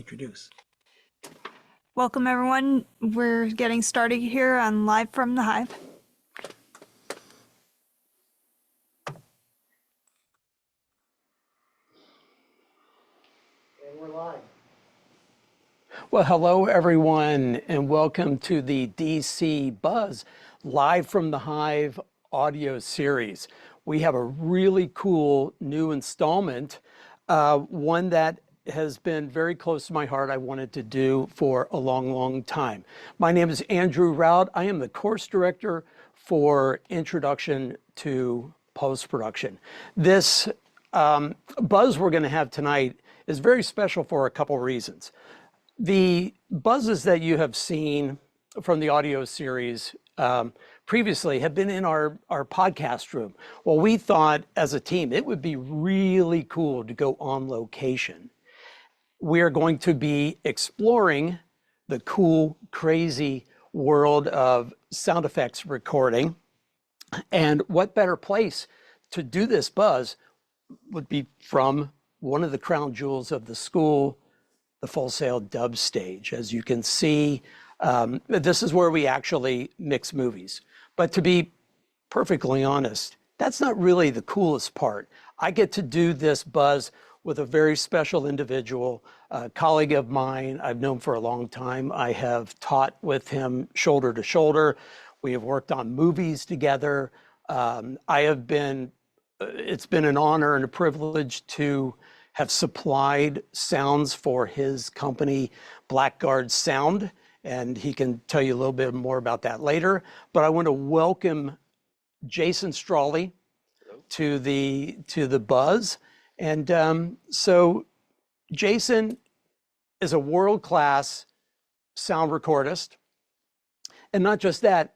introduce. Welcome everyone. We're getting started here on Live from the Hive. And we're live. Well, hello everyone, and welcome to the DC Buzz Live from the Hive Audio Series. We have a really cool new installment, one that has been very close to my heart. I wanted to do for a long time. My name is Andrew Raut. I am the course director for Introduction to Post-Production. This buzz we're going to have tonight is very special for a couple reasons. The buzzes that you have seen from the audio series previously have been in our podcast room. Well, we thought as a team it would be really cool to go on location. We are going to be exploring the cool, crazy world of sound effects recording. And what better place to do this buzz would be from one of the crown jewels of the school, the Full Sail dub stage. As you can see, this is where we actually mix movies. But to be perfectly honest, that's not really the coolest part. I get to do this buzz with a very special individual, a colleague of mine I've known for a long time. I have taught with him shoulder to shoulder. We have worked on movies together. It's been an honor and a privilege to have supplied sounds for his company, Blackguard Sound, and he can tell you a little bit more about that later. But I want to welcome Jason Strawley to the buzz. And so Jason is a world-class sound recordist. And not just that,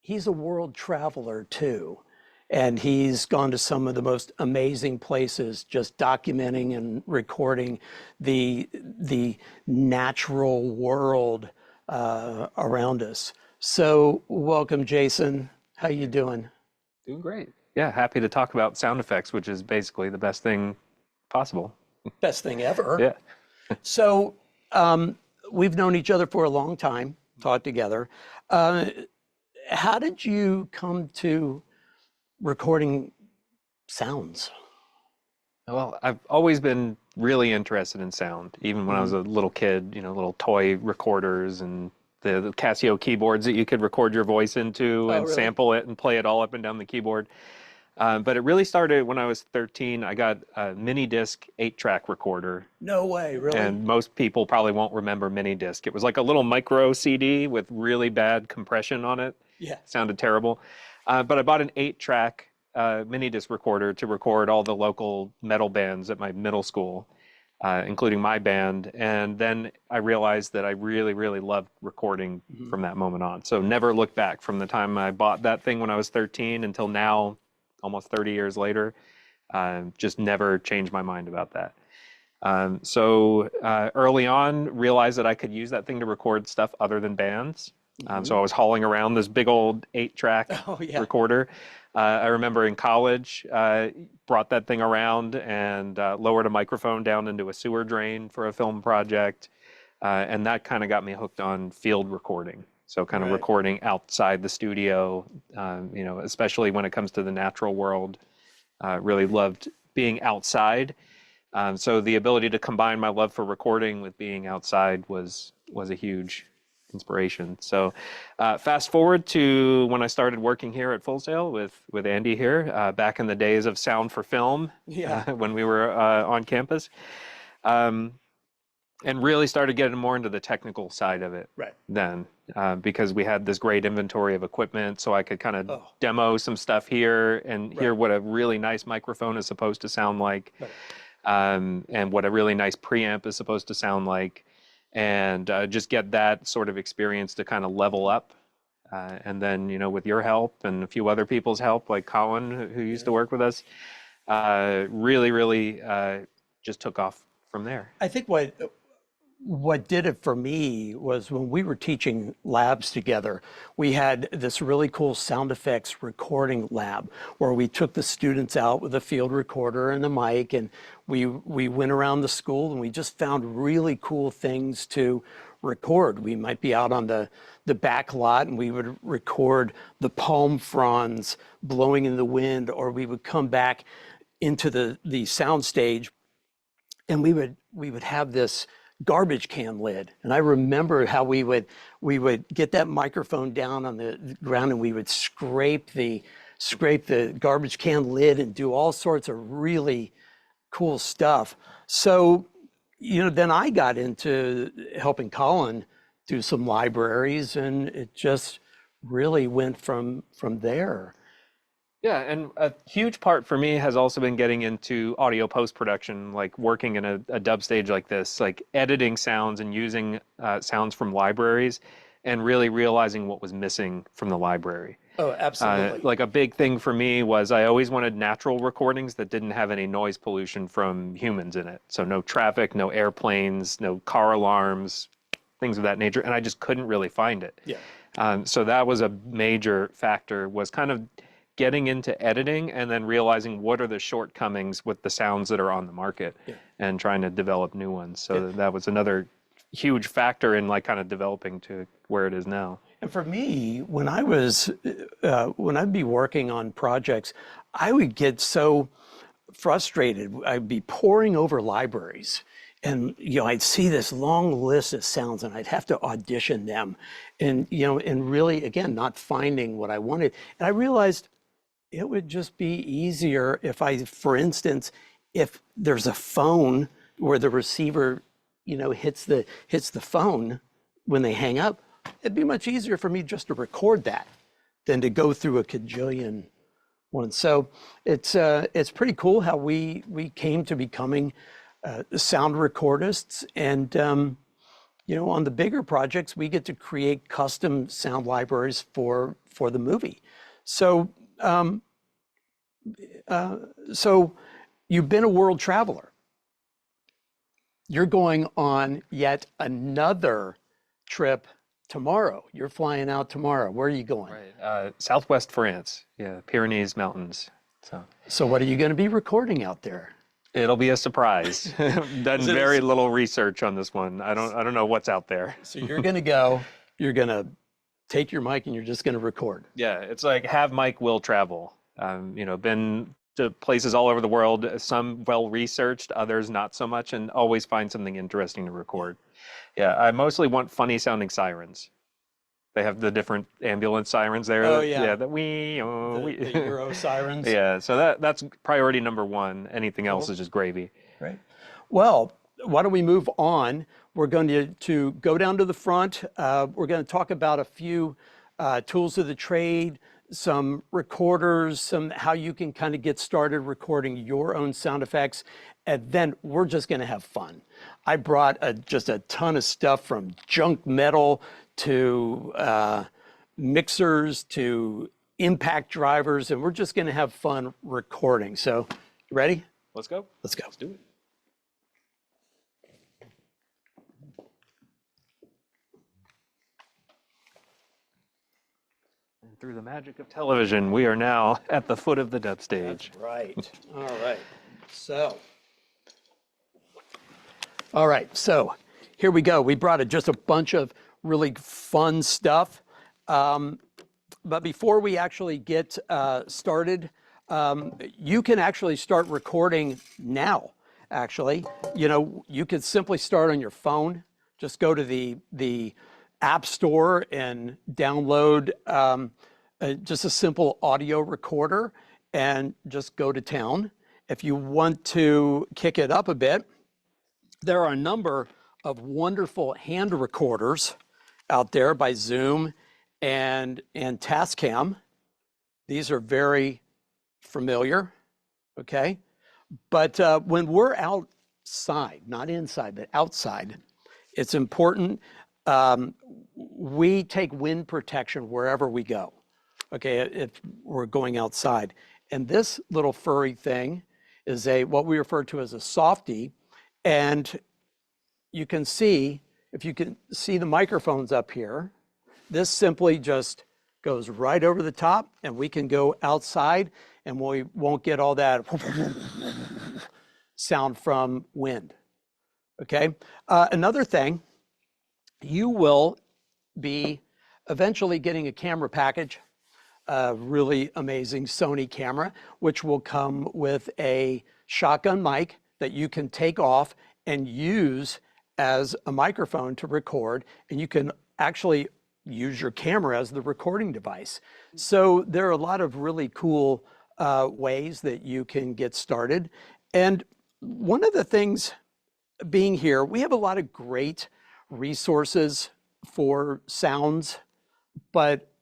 he's a world traveler too. And he's gone to some of the most amazing places, just documenting and recording the natural world around us. So welcome, Jason. How you doing? Doing great. Yeah, happy to talk about sound effects, which is basically the best thing possible. Best thing ever. Yeah. So we've known each other for a long time, taught together. How did you come to recording sounds? Well, I've always been really interested in sound, even when I was a little kid, little toy recorders and the Casio keyboards that you could record your voice into and really? sample it and play it all up and down the keyboard. But it really started when I was 13. I got a mini disc 8-track recorder. No way, really? And most people probably won't remember mini disc. It was like a little micro CD with really bad compression on it. Yeah. It sounded terrible. But I bought an 8-track mini disc recorder to record all the local metal bands at my middle school, including my band. And then I realized that I really loved recording from that moment on. So never looked back from the time I bought that thing when I was 13 until now, almost 30 years later. Just never changed my mind about that. So early on, realized that I could use that thing to record stuff other than bands. So I was hauling around this big old 8-track recorder. I remember in college, brought that thing around and lowered a microphone down into a sewer drain for a film project. And that kind of got me hooked on field recording. So kind of recording outside the studio, especially when it comes to the natural world. Really loved being outside. So the ability to combine my love for recording with being outside was a huge inspiration. So fast forward to when I started working here at Full Sail with Andy here, back in the days of sound for film, when we were on campus. And really started getting more into the technical side of it then, because we had this great inventory of equipment, so I could kind of demo some stuff here and hear what a really nice microphone is supposed to sound like, and what a really nice preamp is supposed to sound like, and just get that sort of experience to kind of level up. And then, with your help and a few other people's help, like Colin, who used to work with us, really just took off from there. I think what did it for me was when we were teaching labs together, we had this really cool sound effects recording lab where we took the students out with a field recorder and a mic, and we went around the school and we just found really cool things to record. We might be out on the back lot and we would record the palm fronds blowing in the wind, or we would come back into the sound stage and we would have this garbage can lid. And I remember how we would get that microphone down on the ground and we would scrape the garbage can lid and do all sorts of really cool stuff. So, then I got into helping Colin do some libraries, and it just really went from there. Yeah, and a huge part for me has also been getting into audio post-production, like working in a dub stage like this, like editing sounds and using sounds from libraries and really realizing what was missing from the library. Oh, absolutely. Like a big thing for me was I always wanted natural recordings that didn't have any noise pollution from humans in it. So no traffic, no airplanes, no car alarms, things of that nature. And I just couldn't really find it. Yeah. So that was a major factor, was kind of getting into editing and then realizing what are the shortcomings with the sounds that are on the market, and trying to develop new ones. So that was another huge factor in like kind of developing to where it is now. And for me, when I'd be working on projects, I would get so frustrated. I'd be poring over libraries and, I'd see this long list of sounds and I'd have to audition them and, and really, again, not finding what I wanted. And I realized it would just be easier if for instance, if there's a phone where the receiver, hits the phone when they hang up, it'd be much easier for me just to record that than to go through a cajillion ones. So it's pretty cool how we came to becoming sound recordists, and on the bigger projects we get to create custom sound libraries for the movie. So so you've been a world traveler. You're going on yet another trip tomorrow. You're flying out tomorrow. Where are you going? Right. Southwest France. Yeah, Pyrenees Mountains. So what are you going to be recording out there? It'll be a surprise. Done very little research on this one. I don't know what's out there. So you're going to go, you're going to take your mic and you're just going to record. Yeah, it's like have mic, will travel. Been to places all over the world, some well researched, others not so much, and always find something interesting to record. Yeah, I mostly want funny sounding sirens. They have the different ambulance sirens there. Oh yeah. Yeah, the Euro sirens. Yeah, so that's priority number one. Anything else is just gravy. Right. Well, why don't we move on? We're going to go down to the front. We're going to talk about a few tools of the trade, some recorders, how you can kind of get started recording your own sound effects, and then we're just going to have fun. I brought just a ton of stuff, from junk metal to mixers to impact drivers, and we're just going to have fun recording. So, you ready? Let's go. Let's go. Let's do it. Through the magic of television, we are now at the foot of the dub stage. That's right. All right. So here we go. We brought just a bunch of really fun stuff. But before we actually get started, you can actually start recording now, actually. You could simply start on your phone. Just go to the App Store and download just a simple audio recorder and just go to town. If you want to kick it up a bit, there are a number of wonderful hand recorders out there by Zoom and Tascam. These are very familiar, okay? But when we're outside, not inside, but outside, it's important we take wind protection wherever we go, okay, if we're going outside. And this little furry thing is what we refer to as a softie. And, you can see, if you can see the microphones up here, this simply just goes right over the top, and we can go outside and we won't get all that sound from wind. Okay. Another thing, you will be eventually getting a camera package, a really amazing Sony camera, which will come with a shotgun mic that you can take off and use as a microphone to record, and you can actually use your camera as the recording device. So there are a lot of really cool ways that you can get started. And one of the things being here, we have a lot of great resources for sounds, but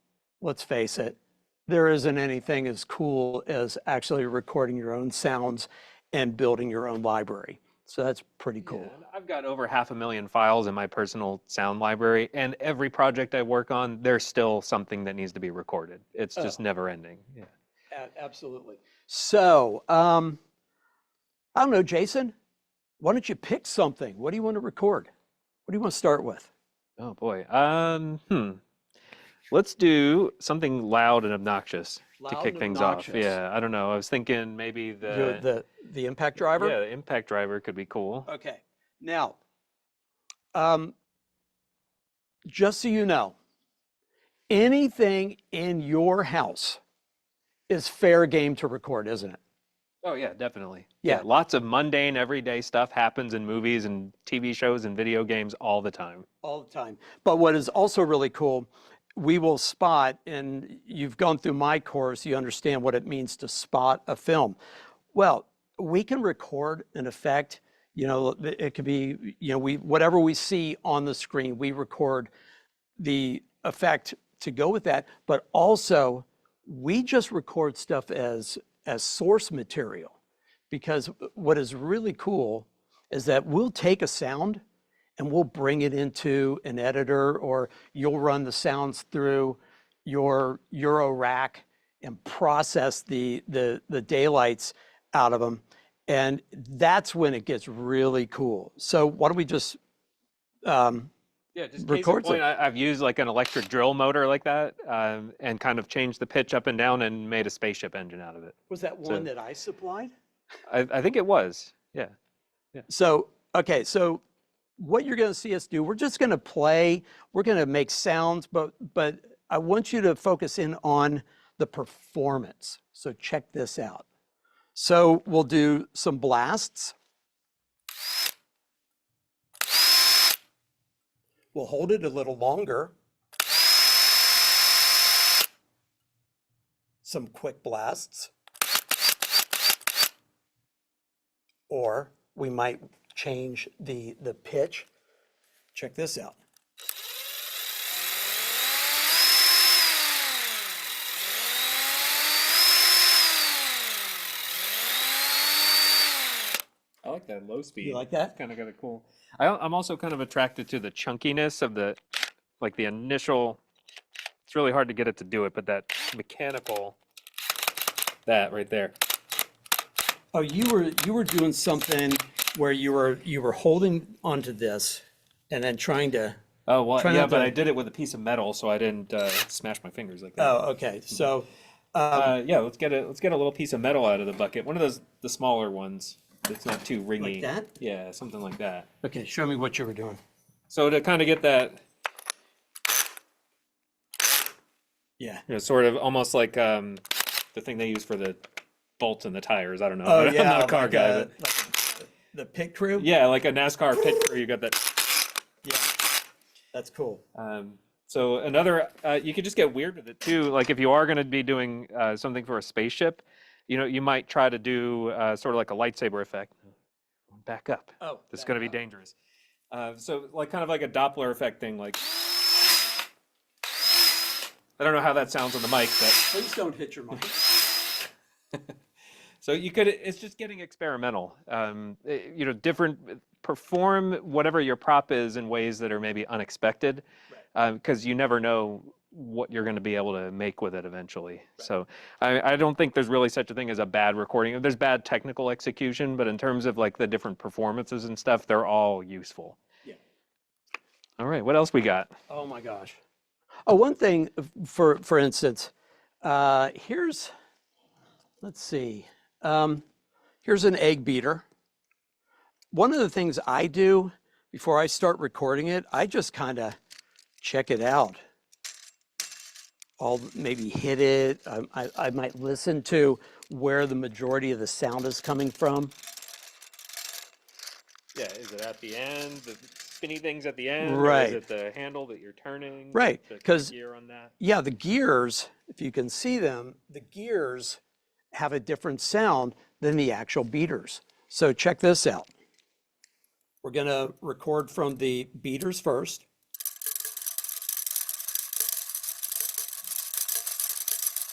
let's face it, there isn't anything as cool as actually recording your own sounds and building your own library. So that's pretty cool. Yeah, I've got over 500,000 files in my personal sound library, and every project I work on, there's still something that needs to be recorded. It's just never ending. Yeah. Absolutely. So, I don't know, Jason, why don't you pick something? What do you want to record? What do you want to start with? Oh boy. Let's do something loud and obnoxious to kick things off. Yeah, I don't know. I was thinking maybe The impact driver? Yeah, the impact driver could be cool. Okay. Now, just so you know, anything in your house is fair game to record, isn't it? Oh yeah, definitely. Yeah. Lots of mundane, everyday stuff happens in movies and TV shows and video games all the time. All the time. But what is also really cool, we will spot, and you've gone through my course, you understand what it means to spot a film. Well, we can record an effect, you know, it could be, you know, whatever we see on the screen, we record the effect to go with that, but also we just record stuff as source material, because what is really cool is that we'll take a sound and we'll bring it into an editor, or you'll run the sounds through your Euro rack and process the daylights out of them. And that's when it gets really cool. So why don't we just Yeah, just case in point, I've used like an electric drill motor like that, and kind of changed the pitch up and down and made a spaceship engine out of it. Was that one that I supplied? I think it was. Yeah. So, okay, so what you're going to see us do, we're just going to play, we're going to make sounds, but I want you to focus in on the performance. So check this out. So we'll do some blasts. We'll hold it a little longer. Some quick blasts. Or we might change the pitch. Check this out. I like that low speed. You like that? It's kind of got a cool. I'm also kind of attracted to the chunkiness of the initial. It's really hard to get it to do it, but that mechanical, that right there. Oh, you were doing something where you were holding onto this and then trying to. Oh, well, yeah, but I did it with a piece of metal, so I didn't smash my fingers like that. Oh, okay. So, yeah, let's get a little piece of metal out of the bucket. One of the smaller ones. It's not too ringy. Like that? Yeah, something like that. Okay, show me what you were doing. So to kind of get that, Yeah. you know, sort of almost like the thing they use for the bolts in the tires. I don't know. Oh, I'm yeah. not a car guy, but like the pit crew? yeah, like a NASCAR pit crew. You got that. Yeah. That's cool. So another, you could just get weird with it too. Like if you are going to be doing something for a spaceship, you know, you might try to do sort of like a lightsaber effect. Back up. Oh, this is going to be dangerous. So like kind of like a Doppler effect thing. Like I don't know how that sounds on the mic, but Please don't hit your mic. so you could. It's just getting experimental. You know, perform whatever your prop is in ways that are maybe unexpected, because you never know what you're going to be able to make with it eventually. Right. So I don't think there's really such a thing as a bad recording. There's bad technical execution, but in terms of like the different performances and stuff, they're all useful. All right, what else we got? Oh my gosh. Oh, one thing, for instance, here's, let's see, here's an egg beater. One of the things I do before I start recording it, I just kind of check it out. I'll maybe hit it. I might listen to where the majority of the sound is coming from. Yeah, is it at the end, the spinny things at the end, or is Right. it the handle that you're turning? Right, The because gear on that? yeah, the gears, if you can see them, the gears have a different sound than the actual beaters. So check this out. We're gonna record from the beaters first.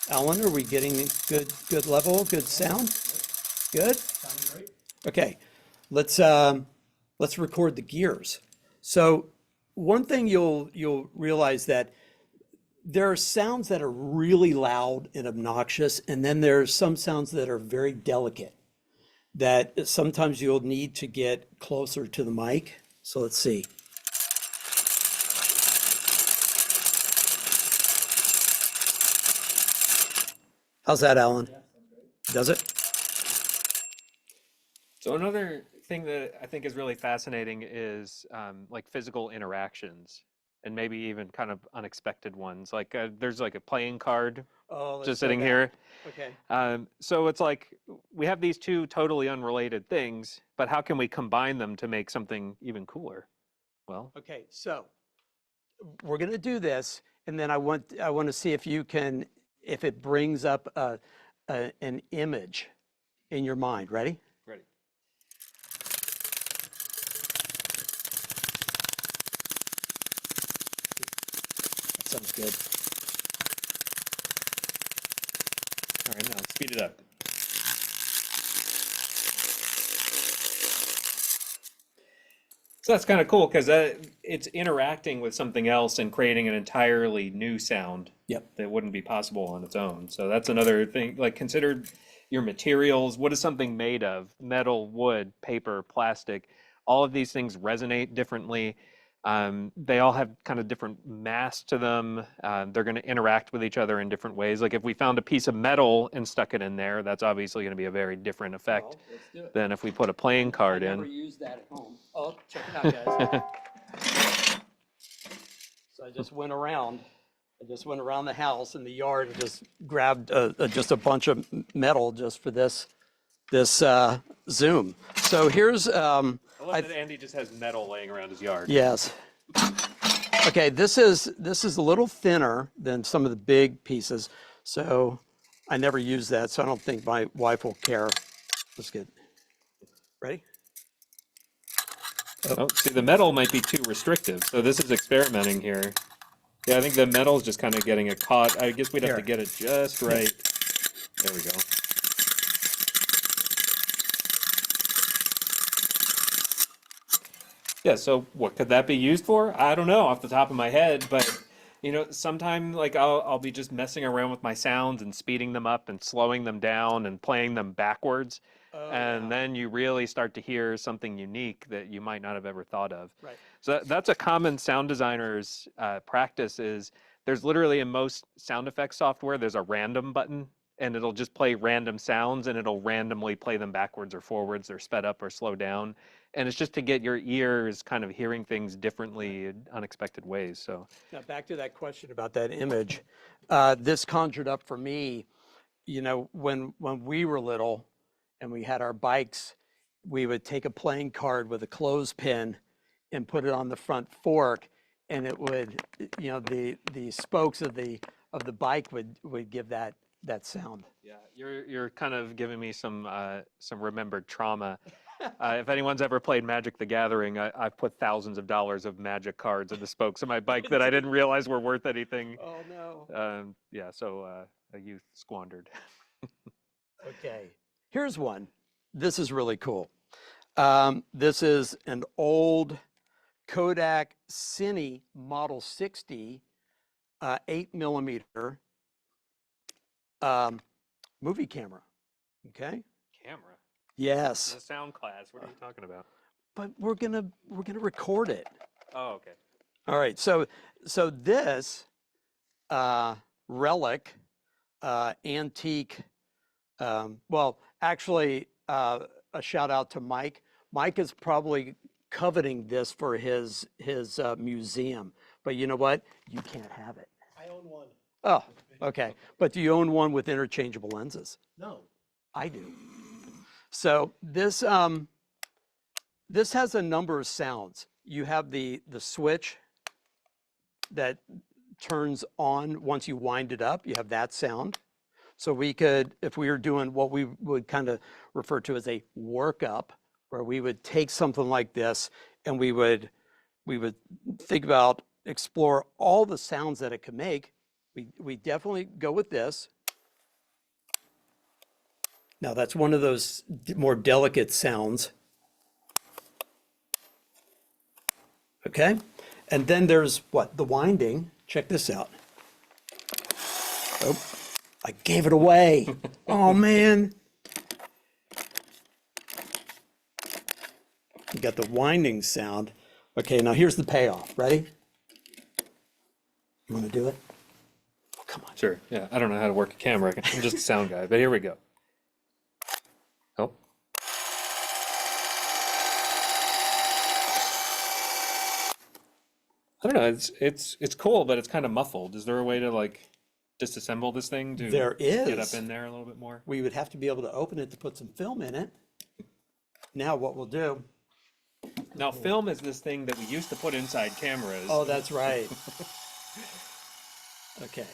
Alan, are we getting good level, good sound? Good? Sounding great. Okay, let's record the gears. So one thing you'll realize that there are sounds that are really loud and obnoxious, and then there's some sounds that are very delicate that sometimes you'll need to get closer to the mic. So let's see. How's that, Alan? Does it? So another thing that I think is really fascinating is like physical interactions and maybe even kind of unexpected ones. Like there's like a playing card Oh, just sitting here. Okay. So it's like we have these two totally unrelated things, but how can we combine them to make something even cooler? Well, Okay, so we're going to do this, and then I want to see if you can, if it brings up an image in your mind. Ready? ready. That sounds good. All right, now let's speed it up. So that's kind of cool because it's interacting with something else and creating an entirely new sound Yep. that wouldn't be possible on its own. So that's another thing. Like consider your materials. What is something made of? Metal, wood, paper, plastic. All of these things resonate differently. They all have kind of different mass to them. They're going to interact with each other in different ways. Like if we found a piece of metal and stuck it in there, that's obviously going to be a very different effect Well, let's do it. than if we put a playing card I never in. used that at home. Oh, check it out, guys. So I just went around the house in the yard and just grabbed just a bunch of metal just for this Zoom. So here's I love that Andy just has metal laying around his yard. yes. Okay, this is a little thinner than some of the big pieces, so I never use that, so I don't think my wife will care. Let's get ready. Oh, see, the metal might be too restrictive, so this is experimenting here. Yeah, I think the metal's just kind of getting it caught. I guess we'd have to Here. get it just right. There we go. Yeah, so what could that be used for? I don't know off the top of my head, but you know, sometime like I'll be just messing around with my sounds and speeding them up and slowing them down and playing them backwards. Oh, And yeah. then you really start to hear something unique that you might not have ever thought of. Right. So that's a common sound designer's practice is there's literally in most sound effects software, there's a random button and it'll just play random sounds and it'll randomly play them backwards or forwards or sped up or slow down. And it's just to get your ears kind of hearing things differently in unexpected ways. So Now back to that question about that image. This conjured up for me, you know, when we were little and we had our bikes, we would take a playing card with a clothespin and put it on the front fork, and it would, you know, the spokes of the bike would give that sound. yeah, you're kind of giving me some remembered trauma. If anyone's ever played Magic the Gathering, I've put thousands of dollars of Magic cards in the spokes of my bike that I didn't realize were worth anything. Oh no. Yeah, so a youth squandered. Okay, here's one. This is really cool. This is an old Kodak Cine Model 60 8mm movie camera. Okay. Camera? Yes, The sound class. What are you talking about? but we're gonna record it. Oh, okay. All right, so this relic, antique. Well, actually, a shout out to Mike. Mike is probably coveting this for his museum, but you know what? You can't have it. I own one. Oh, okay. But do you own one with interchangeable lenses? No. I do. So this this has a number of sounds. You have the switch that turns on once you wind it up. You have that sound. So we could, if we were doing what we would kind of refer to as a workup, where we would take something like this and we would think about, explore all the sounds that it could make. We definitely go with this. Now that's one of those more delicate sounds. Okay, and then there's what? The winding. Check this out. Oh, I gave it away. Oh man. You got the winding sound. Okay, now here's the payoff. Ready? You want to do it? Oh, come on. Sure. Yeah. I don't know how to work a camera. I'm just a sound guy. But here we go. Oh. I don't know. It's cool, but it's kind of muffled. Is there a way to like disassemble this thing to There get is. up in there a little bit more? We would have to be able to open it to put some film in it. Now what we'll do. Now, film is this thing that we used to put inside cameras. Oh, that's right. Okay.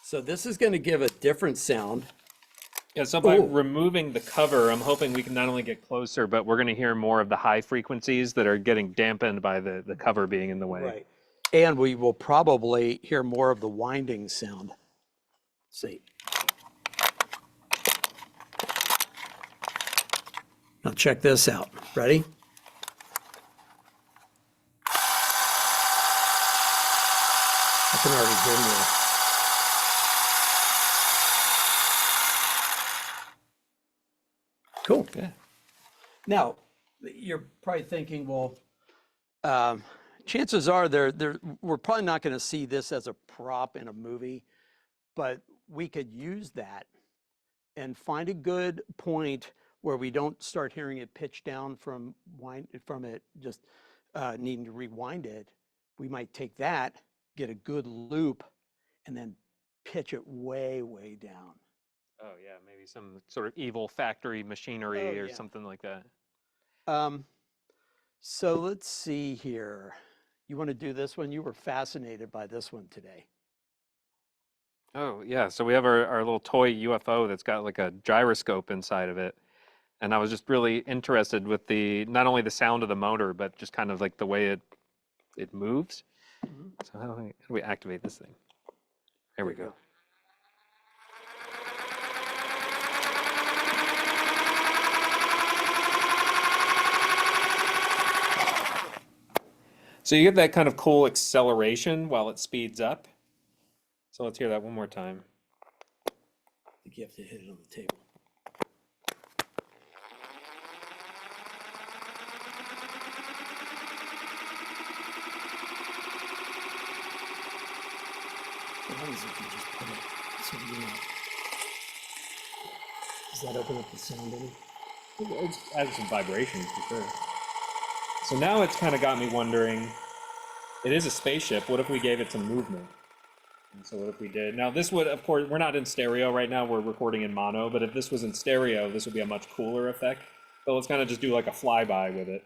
So this is going to give a different sound. Yeah, so by Ooh. removing the cover, I'm hoping we can not only get closer, but we're going to hear more of the high frequencies that are getting dampened by the cover being in the way. Right. And we will probably hear more of the winding sound. Let's see. Now check this out. Ready? I can already hear more. Cool. Yeah. Now, you're probably thinking, well, chances are we're probably not going to see this as a prop in a movie, but we could use that and find a good point where we don't start hearing it pitch down from it just needing to rewind it. We might take that, get a good loop, and then pitch it way, way down. Oh, yeah, maybe some sort of evil factory machinery or yeah. something like that. So let's see here. You want to do this one? You were fascinated by this one today. Oh, yeah. So we have our little toy UFO that's got like a gyroscope inside of it. And I was just really interested with not only the sound of the motor, but just kind of like the way it moves. Mm-hmm. So how do we activate this thing? There we go. So you get that kind of cool acceleration while it speeds up. So let's hear that one more time. I think you have to hit it on the table. What happens if you just put it so you know? Does that open up the sound any? It's added some vibrations for sure. So now it's kind of got me wondering, it is a spaceship, what if we gave it some movement? And so what if we did, now this would, of course, we're not in stereo right now, we're recording in mono, but if this was in stereo, this would be a much cooler effect. So let's kind of just do like a flyby with it.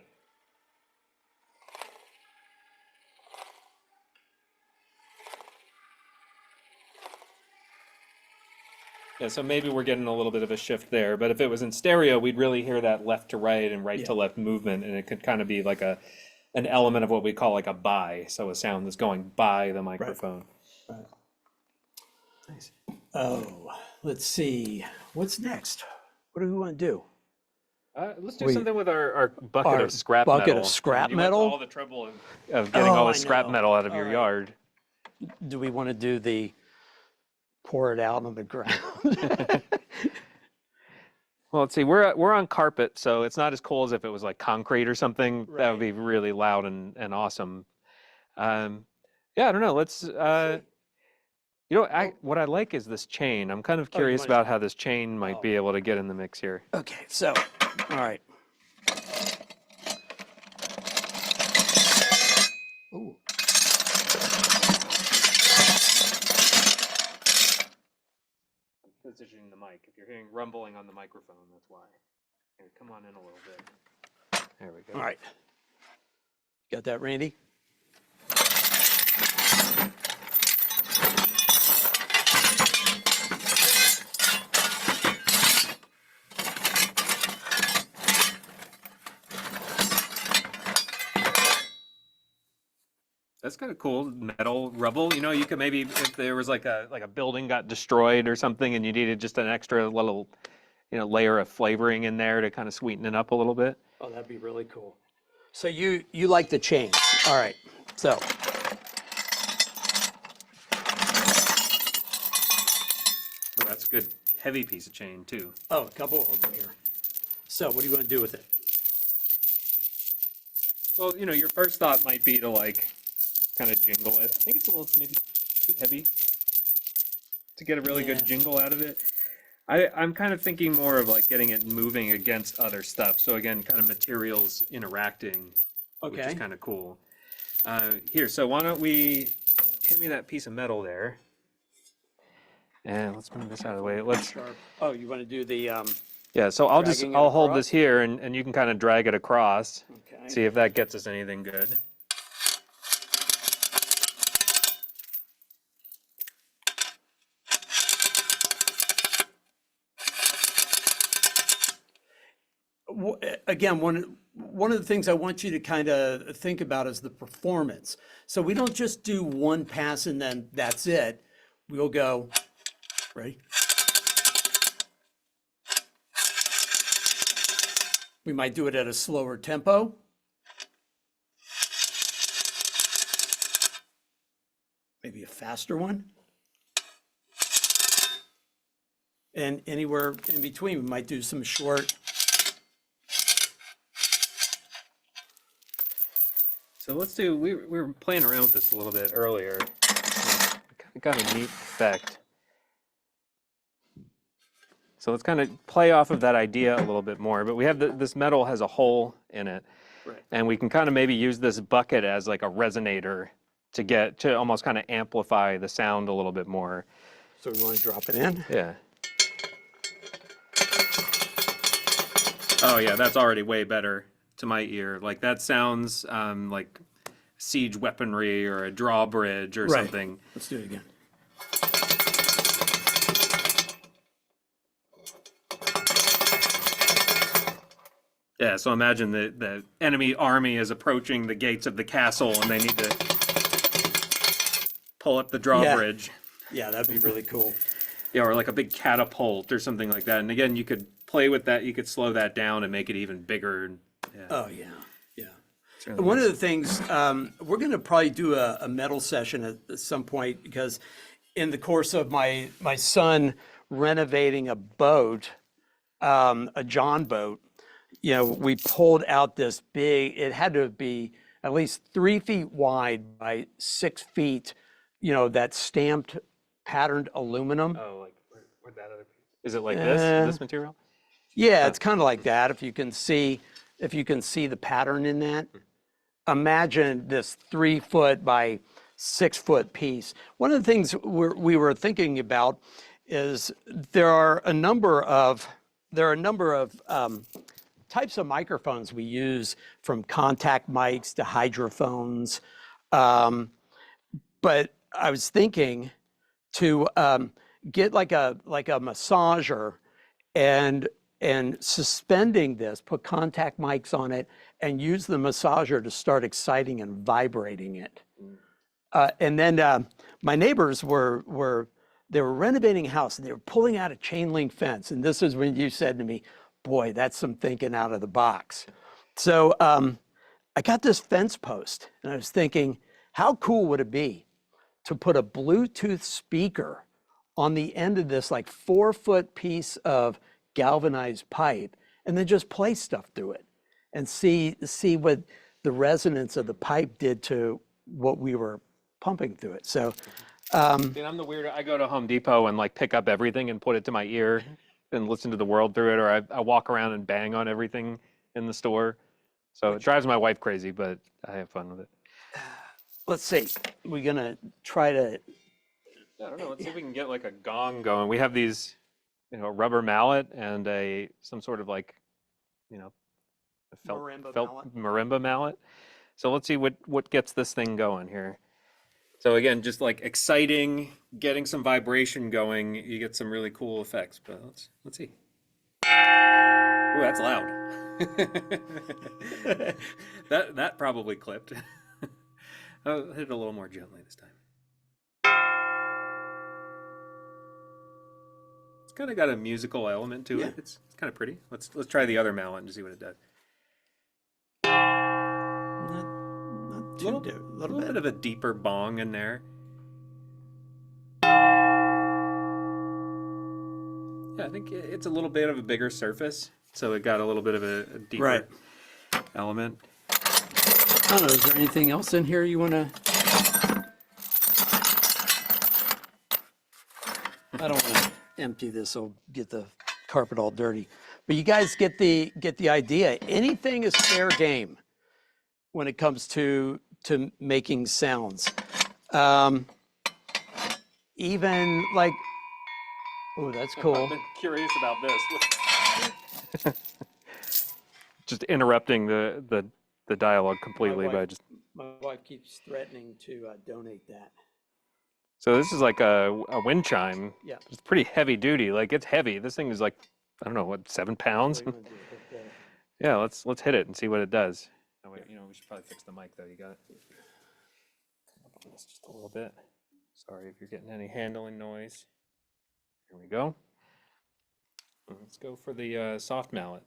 Yeah, so maybe we're getting a little bit of a shift there, but if it was in stereo, we'd really hear that left to right and right to left movement, and it could kind of be like an element of what we call like a by, so a sound that's going by the microphone. Right. Nice. Oh, let's see. What's next? What do we want to do? Let's do something with our bucket Our of scrap metal. bucket of scrap You went to metal? all the trouble of getting all I the scrap know. metal out of All your right. yard. Do we want to do the pour it out on the ground? Well, let's see. We're on carpet, so it's not as cool as if it was like concrete or something. That would be really loud and awesome. Yeah, I don't know. Let's, what I like is this chain. I'm kind of Oh, you curious wanna- about how this chain might Oh. be able to get in the mix here. Okay, so, all right. Ooh. Positioning the mic. If you're hearing rumbling on the microphone, that's why. Here, come on in a little bit. There we go. All right. Got that, Randy? That's kind of cool. Metal rubble. You know, you could maybe if there was like a building got destroyed or something, and you needed just an extra little, layer of flavoring in there to kind of sweeten it up a little bit. Oh, that'd be really cool. So you like the chain. All right. So Oh, that's a good heavy piece of chain too. a couple of them here. So what do you want to do with it? Well, your first thought might be to like kind of jingle it. I think it's a little maybe too heavy to get a really good jingle out of it. I'm kind of thinking more of like getting it moving against other stuff. So again, kind of materials interacting, which is Okay. kind of cool. Here, so why don't we hand me that piece of metal there. And let's move this out of the way. Let's, Oh, you want to do the yeah, so I'll Dragging it I'll hold across? this here and you can kind of drag it across. okay. See if that gets us anything good. Again, one of the things I want you to kind of think about is the performance. So we don't just do one pass and then that's it. We'll go, ready? We might do it at a slower tempo. Maybe a faster one. And anywhere in between, we might do some short. So let's do, we were playing around with this a little bit earlier. It got a neat effect. So let's kind of play off of that idea a little bit more, but we have this metal has a hole in it. Right. And we can kind of maybe use this bucket as like a resonator to almost kind of amplify the sound a little bit more. So we want to drop it in. Yeah. Oh yeah, that's already way better to my ear. Like that sounds like siege weaponry or a drawbridge or Right. something. Let's do it again. Yeah, so imagine the enemy army is approaching the gates of the castle and they need to pull up the drawbridge. Yeah, that'd be really cool. Yeah, or like a big catapult or something like that. And again, you could play with that. You could slow that down and make it even bigger. Yeah. Oh, yeah, yeah. It's really One nice. of the things, we're going to probably do a metal session at some point because in the course of my son renovating a boat, a John boat, we pulled out this big, it had to be at least 3 feet wide by 6 feet, that stamped patterned aluminum. Oh, like where'd that other piece? Is it like this material? Yeah, it's kind of like that. If you can see the pattern in that, imagine this 3 foot by 6 foot piece. One of the things we were thinking about is there are a number of types of microphones we use, from contact mics to hydrophones. But I was thinking to get like a massager and suspending this, put contact mics on it, and use the massager to start exciting and vibrating it. And then my neighbors were renovating a house and they were pulling out a chain link fence. And this is when you said to me, boy, that's some thinking out of the box. So I got this fence post and I was thinking, how cool would it be to put a Bluetooth speaker on the end of this like 4 foot piece of galvanized pipe and then just play stuff through it and see what the resonance of the pipe did to what we were pumping through it. So See, I'm the weirdo. I go to Home Depot and like pick up everything and put it to my ear and listen to the world through it, or I walk around and bang on everything in the store. So it drives my wife crazy, but I have fun with it. let's see, we're gonna try to, I don't know. Let's see if we can get like a gong going. We have these, a rubber mallet and some sort of like, a marimba mallet. So let's see what gets this thing going here. So again, just like exciting, getting some vibration going, you get some really cool effects. But let's see. Ooh, that's loud. that probably clipped. I'll hit it a little more gently this time. It's kind of got a musical element to it. It's kind of pretty. Let's try the other mallet and see what it does. not too A little bit of a deeper bong in there. Yeah, I think it's a little bit of a bigger surface, so it got a little bit of a deeper element. I don't know, is there anything else in here you want to? I don't want to empty this, I'll get the carpet all dirty. But you guys get the idea. Anything is fair game when it comes to making sounds. Even like, oh, that's cool. I've been curious about this. Just interrupting the dialogue completely by just. My wife keeps threatening to donate that. So this is like a wind chime. Yeah. It's pretty heavy duty. Like it's heavy. This thing is like, I don't know, what, 7 pounds? What do you want to do? Hit Yeah, let's hit it and see what it does. Oh wait, we should probably fix the mic though. You got it. Come up on this just a little bit. Sorry if you're getting any handling noise. Here we go. Let's go for the soft mallet.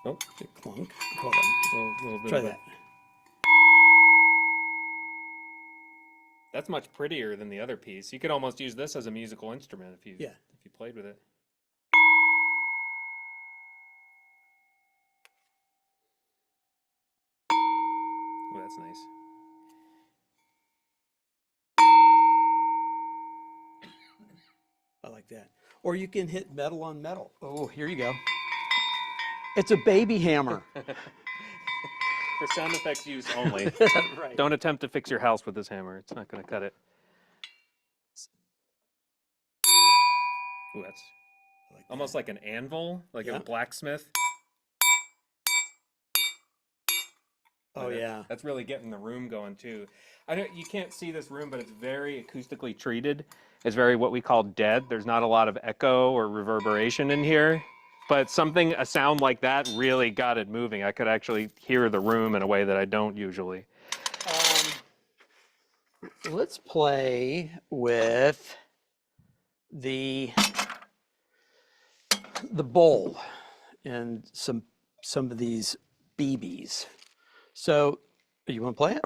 Oh, the clunk. Hold on. little bit Try of that. That's much prettier than the other piece. You could almost use this as a musical instrument if you played with it. Oh, that's nice. I like that. Or you can hit metal on metal. Oh, here you go. It's a baby hammer. For sound effects use only. Right. Don't attempt to fix your house with this hammer. It's not going to cut it. Ooh, that's Like almost like an anvil, like a blacksmith. Oh, yeah. That's really getting the room going too. You can't see this room, but it's very acoustically treated. It's very what we call dead. There's not a lot of echo or reverberation in here. But a sound like that really got it moving. I could actually hear the room in a way that I don't usually. Let's play with the bowl and some of these BBs. So, you want to play it?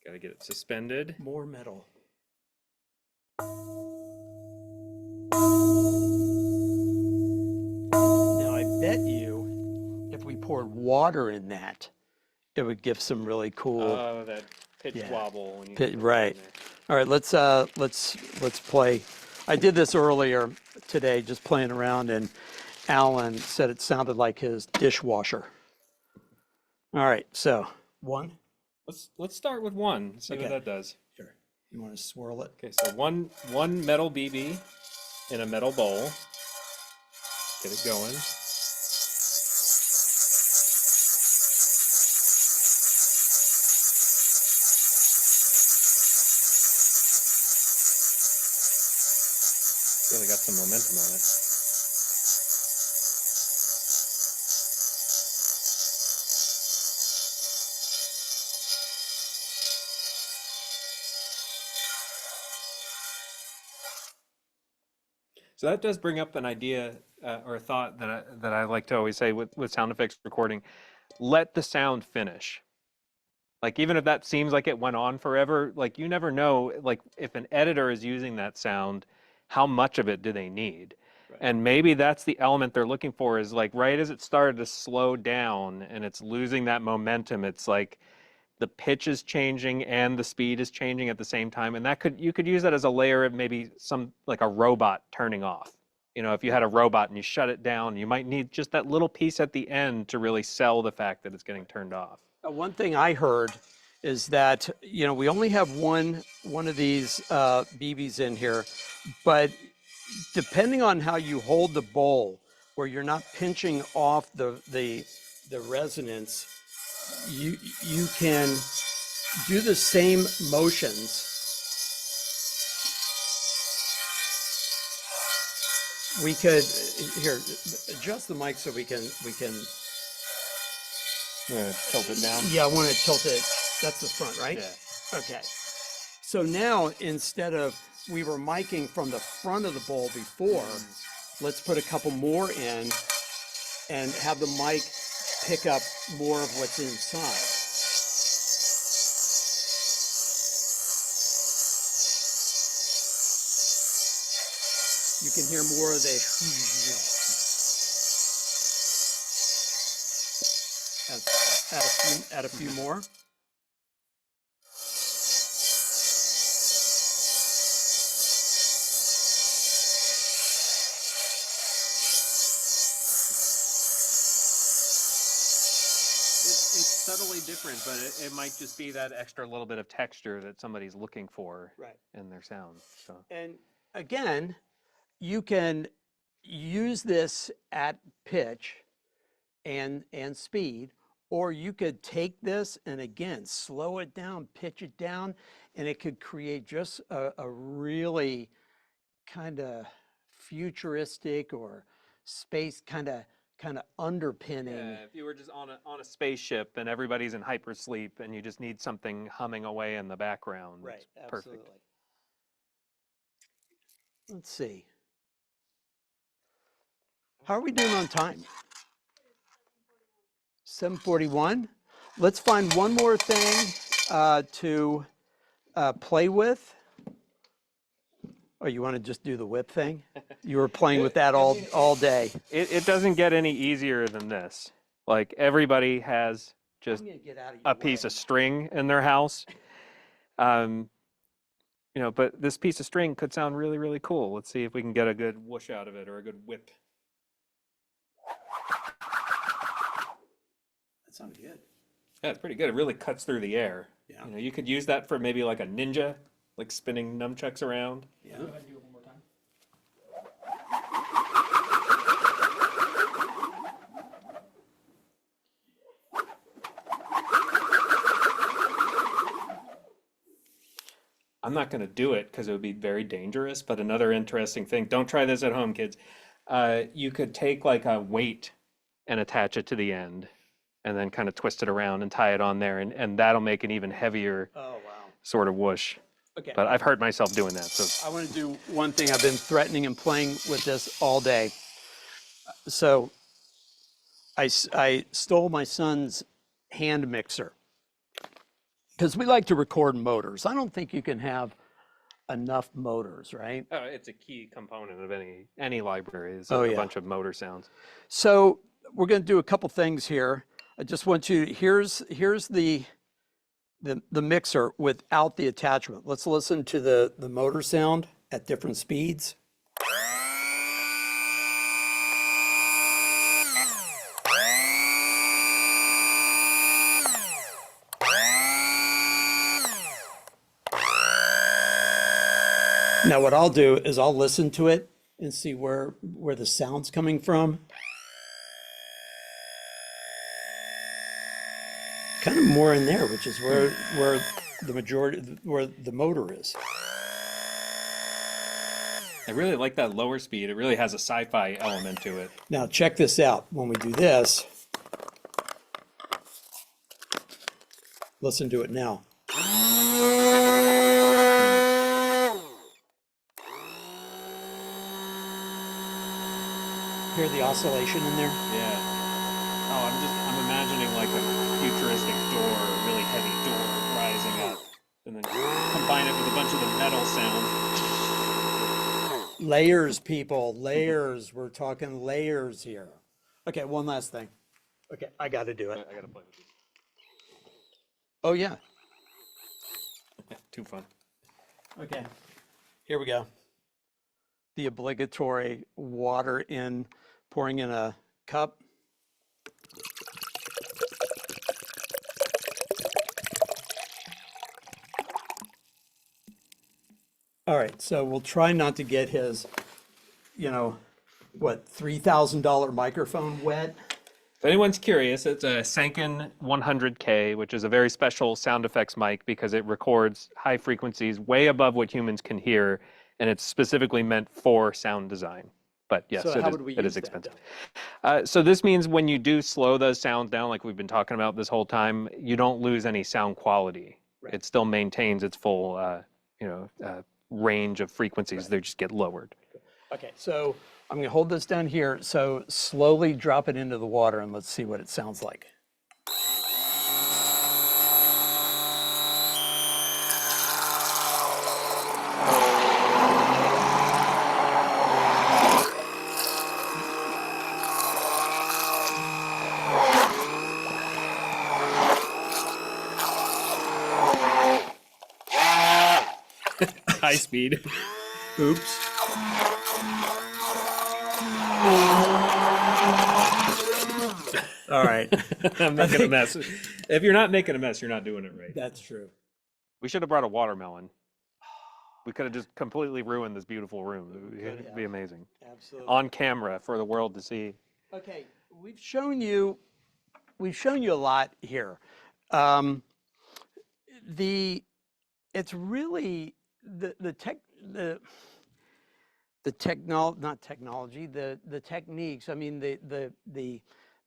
Got to get it suspended. More metal. Now, I bet you if we poured water in that, it would give some really cool. Oh, that pitch wobble. When you Right. All right, let's play. I did this earlier today, just playing around, and Alan said it sounded like his dishwasher. All right, so one. Let's start with one. See what that does. Sure. You want to swirl it? Okay, so one metal BB in a metal bowl. Get it going. Really got some momentum on it. So that does bring up an idea or a thought that I like to always say with sound effects recording. Let the sound finish. Like even if that seems like it went on forever, like you never know, like if an editor is using that sound, how much of it do they need? And maybe that's the element they're looking for, is like right as it started to slow down and it's losing that momentum, it's like the pitch is changing and the speed is changing at the same time. And that you could use that as a layer of maybe some, like a robot turning off. You know, if you had a robot and you shut it down, you might need just that little piece at the end to really sell the fact that it's getting turned off. One thing I heard is that, you know, we only have one of these BBs in here, but depending on how you hold the bowl, where you're not pinching off the resonance, you can do the same motions. We could here adjust the mic so we can. Tilt it down. Yeah, I want to tilt it. That's the front, right? Yeah. Okay. So now instead of we were miking from the front of the bowl before, let's put a couple more in and have the mic pick up more of what's inside. You can hear more of the add a few more. It's subtly different, but it might just be that extra little bit of texture that somebody's looking for in their sound. So. And again, you can use this at pitch and speed, or you could take this and again slow it down, pitch it down, and it could create just a really kind of futuristic or space kind of underpinning. Yeah, if you were just on a spaceship and everybody's in hypersleep and you just need something humming away in the background. Right, it's absolutely. Perfect. Let's see. How are we doing on time? 7:41. Let's find one more thing to play with. Oh, you want to just do the whip thing? You were playing with that all day. It doesn't get any easier than this. Like everybody has just a piece of string in their house. You know, but this piece of string could sound really, really cool. Let's see if we can get a good whoosh out of it or a good whip. That sounded good. Yeah, it's pretty good. It really cuts through the air. Yeah. You know, you could use that for maybe like a ninja, like spinning nunchucks around. Yeah. Go ahead and do it one more time. I'm not going to do it because it would be very dangerous, but another interesting thing, don't try this at home, kids. You could take like a weight and attach it to the end and then kind of twist it around and tie it on there, and that'll make an even heavier sort of whoosh. Okay. But I've hurt myself doing that. So I want to do one thing. I've been threatening and playing with this all day. So I stole my son's hand mixer because we like to record motors. I don't think you can have enough motors, right? it's a key component of any library is Oh, a yeah. bunch of motor sounds. So we're going to do a couple things here. I just want you, here's the mixer without the attachment. Let's listen to the motor sound at different speeds. Now what I'll do is I'll listen to it and see where the sound's coming from. Kind of more in there, which is where the majority, where the motor is. I really like that lower speed. It really has a sci-fi element to it. Now check this out. When we do this, listen to it now. Hear the oscillation in there? Yeah. Oh, I'm imagining like a futuristic door, a really heavy door rising up, and then combine it with a bunch of the metal sound. Layers, people, layers. We're talking layers here. Okay, one last thing. Okay, I got to do it. I gotta play with these. Oh, yeah. Too fun. Okay, here we go. The obligatory water in, pouring in a cup. All right, so we'll try not to get his, what, $3,000 microphone wet. If anyone's curious, it's a Sanken 100K, which is a very special sound effects mic because it records high frequencies way above what humans can hear, and it's specifically meant for sound design. But yes, So how would we it use is that, expensive. So this means when you do slow those sounds down, like we've been talking about this whole time, you don't lose any sound quality. Right. It still maintains its full, range of frequencies. Right. They just get lowered. Okay, so I'm gonna hold this down here. So slowly drop it into the water and let's see what it sounds like. High speed. Oops. All right, I'm making a mess. If you're not making a mess, you're not doing it right. that's true. We should have brought a watermelon. We could have just completely ruined this beautiful room. It'd be amazing. Absolutely. On camera for the world to see. Okay, we've shown you a lot here. It's really the techniques. I mean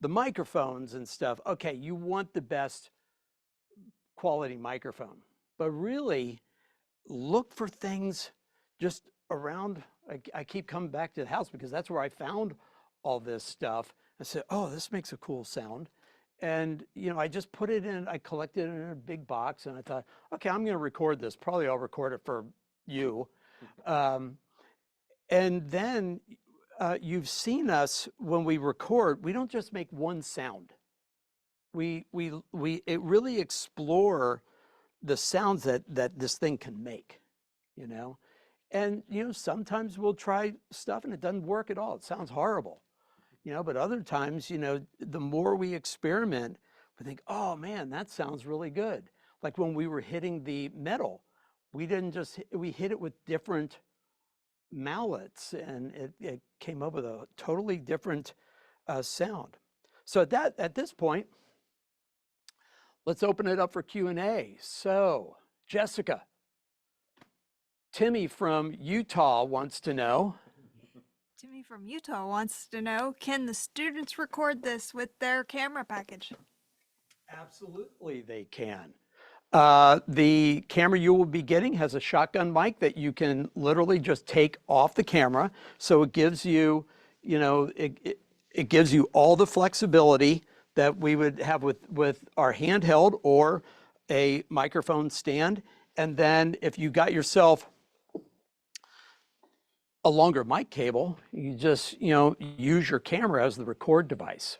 the microphones and stuff. Okay, you want the best quality microphone, but really look for things just around. I keep coming back to the house because that's where I found all this stuff. I said, oh, this makes a cool sound. And, I just put it in, I collected it in a big box and I thought, okay, I'm going to record this. Probably I'll record it for you. And then you've seen us when we record, we don't just make one sound. We really explore the sounds that this thing can make, And, sometimes we'll try stuff and it doesn't work at all. It sounds horrible. But other times, the more we experiment, we think, oh man, that sounds really good. Like when we were hitting the metal, we hit it with different mallets and it came up with a totally different sound. So at this point, let's open it up for Q&A. So Jessica, Timmy from Utah wants to know. Timmy from Utah wants to know, can the students record this with their camera package? Absolutely, they can. The camera you will be getting has a shotgun mic that you can literally just take off the camera. So it gives you, it gives you all the flexibility that we would have with our handheld or a microphone stand. And then if you got yourself a longer mic cable, you just, use your camera as the record device.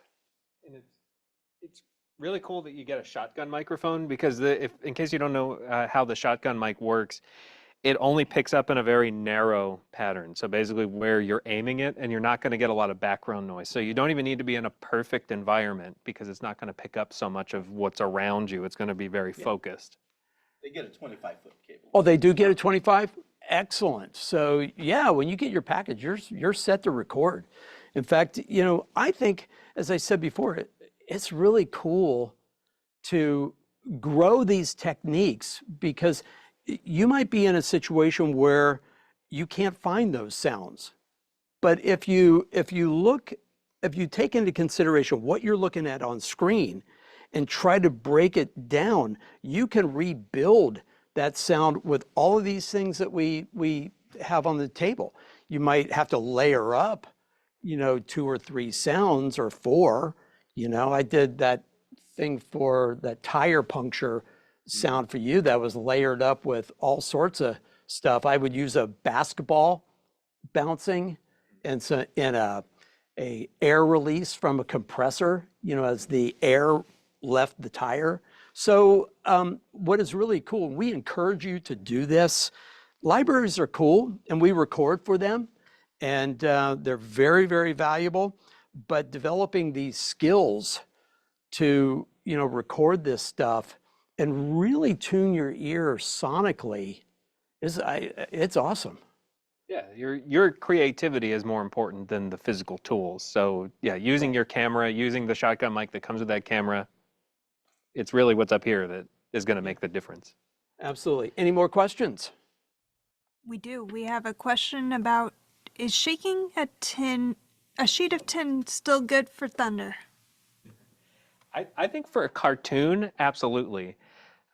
And it's really cool that you get a shotgun microphone because in case you don't know how the shotgun mic works, it only picks up in a very narrow pattern. So basically where you're aiming it, and you're not going to get a lot of background noise. So you don't even need to be in a perfect environment because it's not going to pick up so much of what's around you. It's going to be very focused. They get a 25-foot cable. Oh, they do get a 25? Excellent. So yeah, when you get your package, you're set to record. In fact, I think, as I said before, it's really cool to grow these techniques because you might be in a situation where you can't find those sounds. But if you take into consideration what you're looking at on screen and try to break it down, you can rebuild that sound with all of these things that we have on the table. You might have to layer up, 2 or 3 sounds or 4. I did that thing for that tire puncture sound for you that was layered up with all sorts of stuff. I would use a basketball bouncing, and so in a air release from a compressor, as the air left the tire. So what is really cool, and we encourage you to do this. Libraries are cool, and we record for them, and they're very, very valuable. But developing these skills to record this stuff and really tune your ear sonically it's awesome. Yeah, your creativity is more important than the physical tools. So yeah, using your camera, using the shotgun mic that comes with that camera, it's really what's up here that is going to make the difference. Absolutely. Any more questions? We do. We have a question about, is shaking a sheet of tin still good for thunder? I think for a cartoon, absolutely.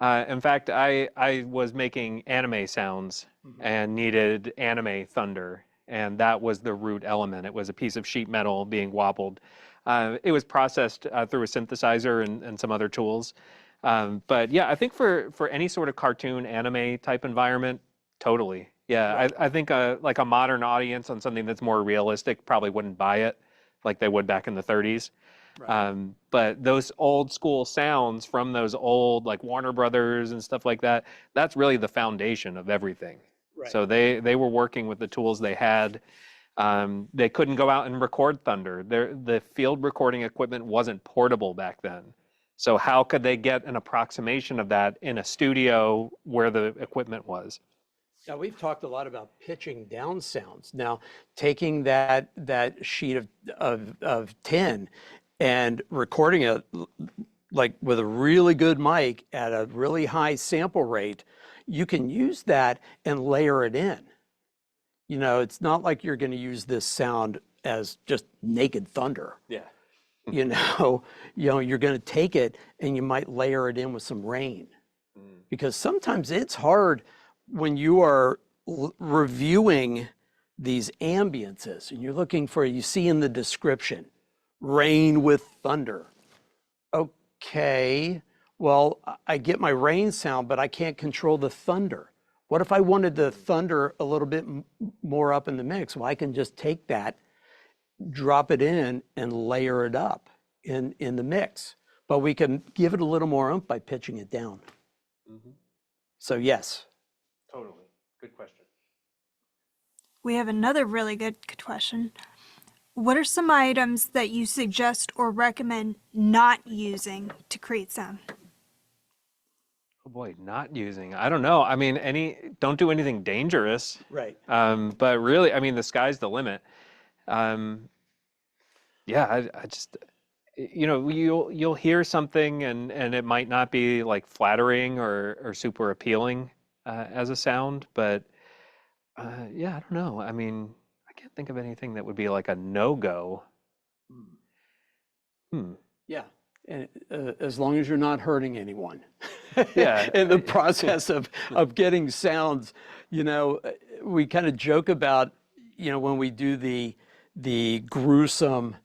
In fact, I was making anime sounds and needed anime thunder, and that was the root element. It was a piece of sheet metal being wobbled. It was processed through a synthesizer and some other tools. But yeah, I think for any sort of cartoon anime type environment, totally. Yeah, Right. I think like a modern audience on something that's more realistic probably wouldn't buy it like they would back in the 30s. Right. But those old school sounds from those old like Warner Brothers and stuff like that, that's really the foundation of everything. Right. So they were working with the tools they had. They couldn't go out and record thunder. The field recording equipment wasn't portable back then. So how could they get an approximation of that in a studio where the equipment was? Now, we've talked a lot about pitching down sounds. Now, taking that sheet of tin and recording it like with a really good mic at a really high sample rate, you can use that and layer it in. It's not like you're going to use this sound as just naked thunder. Yeah. You're going to take it and you might layer it in with some rain. Because sometimes it's hard when you are reviewing these ambiances and you're looking for, you see in the description, rain with thunder. Okay, well, I get my rain sound, but I can't control the thunder. What if I wanted the thunder a little bit more up in the mix? Well, I can just take that, drop it in, and layer it up in the mix. But we can give it a little more oomph by pitching it down. So yes. Totally. Good question. We have another really good question. What are some items that you suggest or recommend not using to create sound? Oh boy, not using. I don't know. I mean, don't do anything dangerous. Right. But really, I mean, the sky's the limit. Yeah, I just, you'll hear something and it might not be like flattering or super appealing as a sound, but yeah, I don't know. I mean, I can't think of anything that would be like a no-go. Yeah, and as long as you're not hurting anyone. Yeah. In the process of getting sounds, we kind of joke about, when we do the gruesome,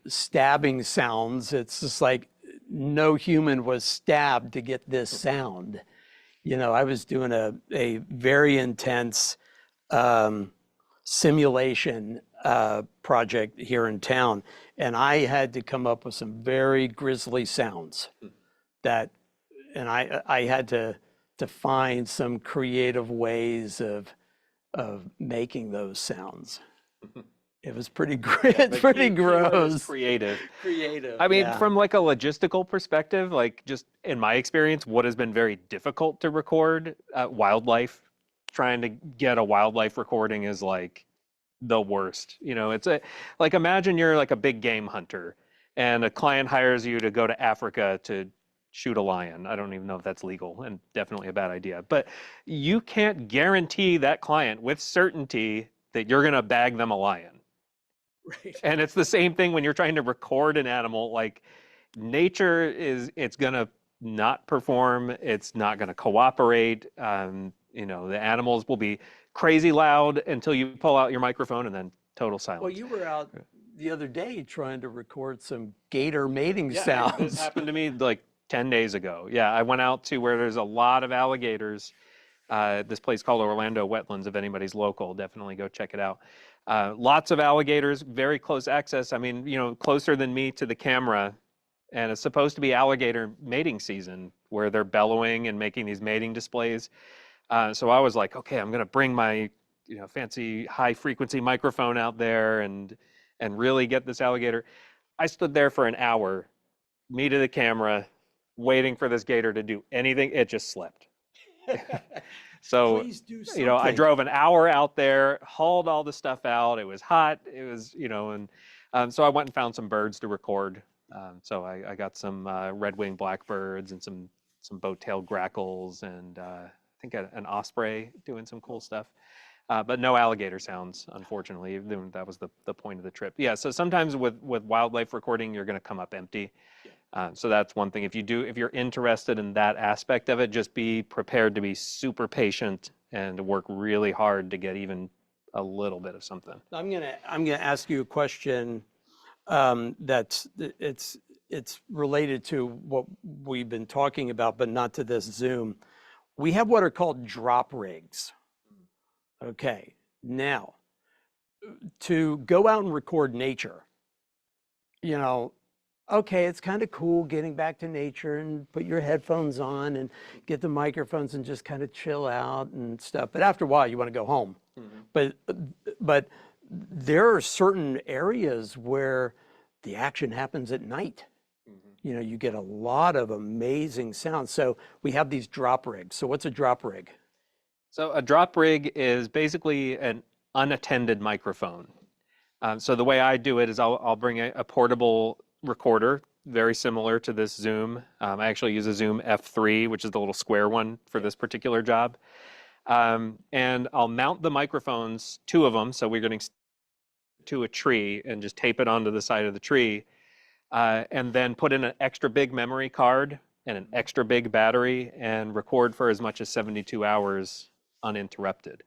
stabbing sounds, it's just like no human was stabbed to get this sound. I was doing a very intense simulation project here in town, and I had to come up with some very grisly sounds and I had to find some creative ways of making those sounds. It was pretty it's pretty gross. Creative. Creative. I mean, yeah. from like a logistical perspective, like just in my experience, what has been very difficult to record, wildlife, trying to get a wildlife recording is like the worst. It's like imagine you're like a big game hunter and a client hires you to go to Africa to shoot a lion. I don't even know if that's legal and definitely a bad idea, but you can't guarantee that client with certainty that you're going to bag them a lion. Right. And it's the same thing when you're trying to record an animal. Like nature it's going to not perform. It's not going to cooperate. The animals will be crazy loud until you pull out your microphone and then total silence. Well, you were out the other day trying to record some gator mating This sounds. happened to me like 10 days ago. Yeah, I went out to where there's a lot of alligators this place called Orlando Wetlands. If anybody's local, definitely go check it out. Lots of alligators, very close access. I mean, you know, closer than me to the camera. And it's supposed to be alligator mating season where they're bellowing and making these mating displays. So I was like, okay, I'm going to bring my, you know, fancy high frequency microphone out there and really get this alligator. I stood there for an hour, me to the camera, waiting for this gator to do anything. It just slept. So, Please do you know, I something. drove an hour out there, hauled all the stuff out. It was hot. It was, you know, and so I went and found some birds to record. So I got some red-winged blackbirds and some boat-tailed grackles and I think an osprey doing some cool stuff. But no alligator sounds, unfortunately. That was the point of the trip. Yeah, so sometimes with wildlife recording, you're going to come up empty. So that's one thing. If you're interested in that aspect of it, just be prepared to be super patient and to work really hard to get even a little bit of something. I'm gonna ask you a question it's related to what we've been talking about, but not to this Zoom. We have what are called drop rigs. Okay, now to go out and record nature, you know, okay, it's kind of cool getting back to nature and put your headphones on and get the microphones and just kind of chill out and stuff. But after a while, you want to go home. But there are certain areas where the action happens at night. You know, you get a lot of amazing sounds. So we have these drop rigs. So what's a drop rig? So a drop rig is basically an unattended microphone. So the way I do it is I'll bring a portable recorder, very similar to this Zoom. I actually use a Zoom F3, which is the little square one for this particular job. And I'll mount the microphones, 2 of them, so we're going to a tree and just tape it onto the side of the tree, and then put in an extra big memory card and an extra big battery and record for as much as 72 hours uninterrupted.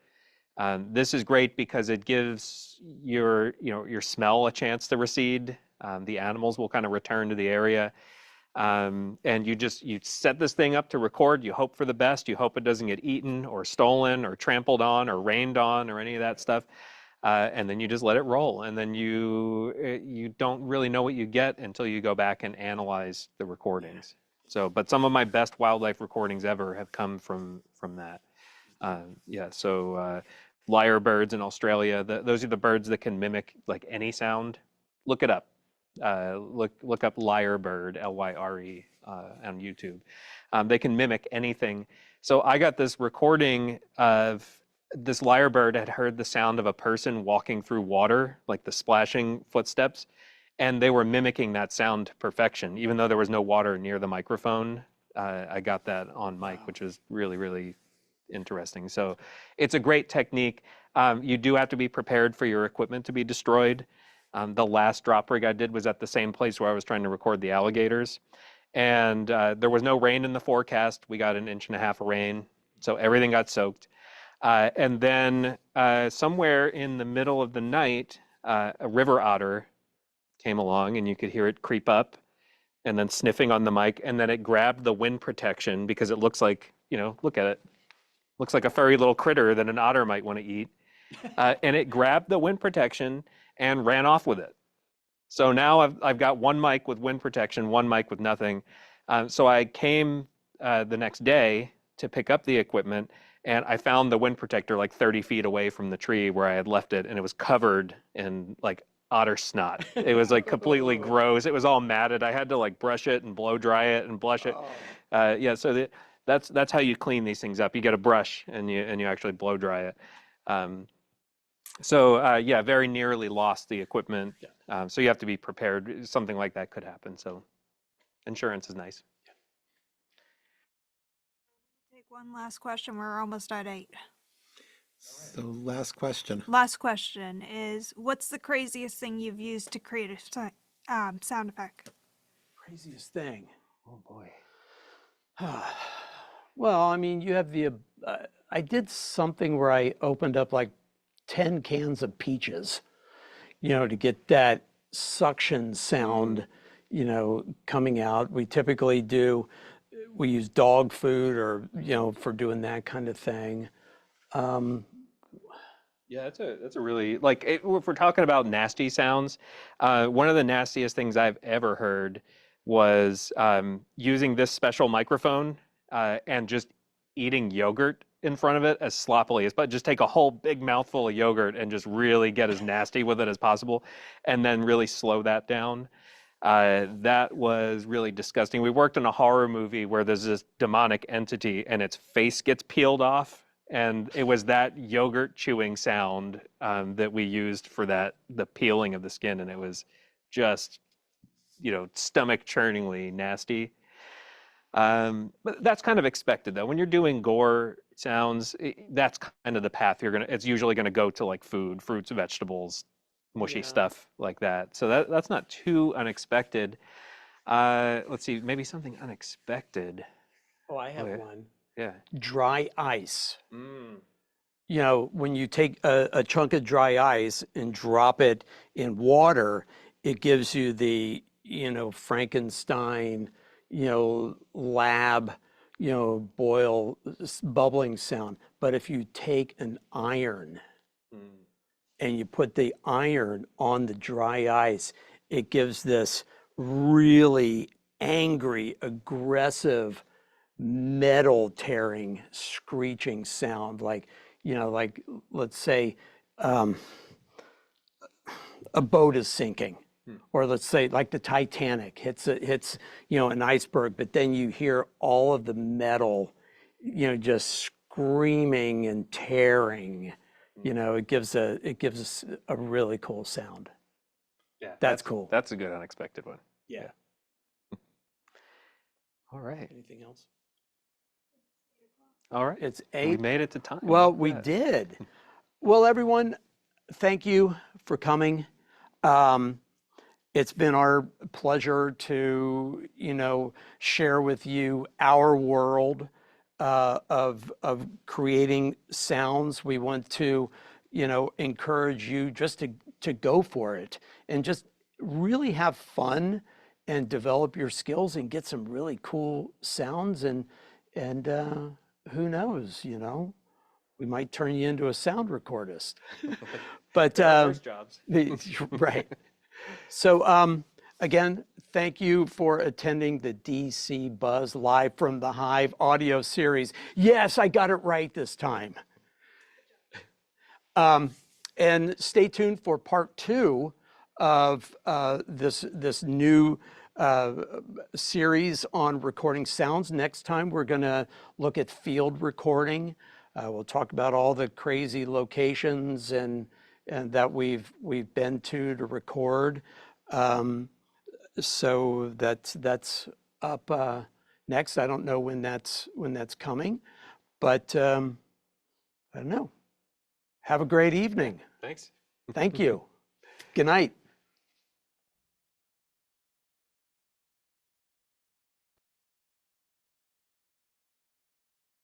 This is great because it gives your smell a chance to recede. The animals will kind of return to the area. And you set this thing up to record. You hope for the best. You hope it doesn't get eaten or stolen or trampled on or rained on or any of that stuff. And then you just let it roll. And then you don't really know what you get until you go back and analyze the recordings. So, but some of my best wildlife recordings ever have come from that. So lyrebirds in Australia, those are the birds that can mimic like any sound. Look it up. Look up lyrebird, Lyre, on YouTube. They can mimic anything. So I got this recording of this lyrebird had heard the sound of a person walking through water, like the splashing footsteps, and they were mimicking that sound to perfection, even though there was no water near the microphone. I got that on mic, which was really, really interesting. So it's a great technique. You do have to be prepared for your equipment to be destroyed. The last drop rig I did was at the same place where I was trying to record the alligators. And there was no rain in the forecast. We got 1.5 inches of rain, so everything got soaked. And then somewhere in the middle of the night, a river otter came along and you could hear it creep up and then sniffing on the mic. And then it grabbed the wind protection because it looks like, look at it. Looks like a furry little critter that an otter might want to eat. And it grabbed the wind protection and ran off with it. So now I've got one mic with wind protection, one mic with nothing. So I came the next day to pick up the equipment, and I found the wind protector like 30 feet away from the tree where I had left it, and it was covered in like otter snot. It was like completely gross. It was all matted. I had to like brush it and blow dry it and blush it. So that's how you clean these things up. You get a brush and you actually blow dry it. Very nearly lost the equipment. So you have to be prepared. Something like that could happen. So insurance is nice. Take one last question. We're almost at 8. So last question. Last question is, what's the craziest thing you've used to create a sound effect? Craziest thing. Oh boy. Well, I mean, you have I did something where I opened up like 10 cans of peaches, to get that suction sound, coming out. We typically do, we use dog food or, for doing that kind of thing. Yeah, that's a really if we're talking about nasty sounds, one of the nastiest things I've ever heard was using this special microphone and just eating yogurt in front of it as sloppily as, but just take a whole big mouthful of yogurt and just really get as nasty with it as possible, and then really slow that down. That was really disgusting. We worked in a horror movie where there's this demonic entity and its face gets peeled off. And it was that yogurt chewing sound that we used for the peeling of the skin. And it was just, stomach churningly nasty. But that's kind of expected though. When you're doing gore sounds, that's kind of the path it's usually gonna go to like food, fruits, vegetables, mushy stuff like that. So that's not too unexpected. Let's see, maybe something unexpected. Oh, I have one. Yeah. Dry ice. When you take a chunk of dry ice and drop it in water, it gives you the, Frankenstein, lab, boil, bubbling sound. But if you take an iron and you put the iron on the dry ice, it gives this really angry, aggressive, metal tearing, screeching sound, like let's say a boat is sinking, or let's say like the Titanic hits an iceberg, but then you hear all of the metal, just screaming and tearing. It gives us a really cool sound. Yeah, that's cool. That's a good unexpected one. Yeah. All right. Anything else? All right. It's We 8. made it to time. Well, we did. Well, everyone, thank you for coming. It's been our pleasure to, share with you our world of creating sounds. We want to, encourage you just to go for it and just really have fun and develop your skills and get some really cool sounds, and who knows, we might turn you into a sound recordist. But first jobs. Right. So again, thank you for attending the DC Buzz live from the Hive Audio Series. Yes, I got it right this time. And stay tuned for part 2 of this new series on recording sounds. Next time, we're going to look at field recording. We'll talk about all the crazy locations and that we've been to record. So that's up next. I don't know when that's coming, but I don't know. Have a great evening. Thanks. Thank you. Good night.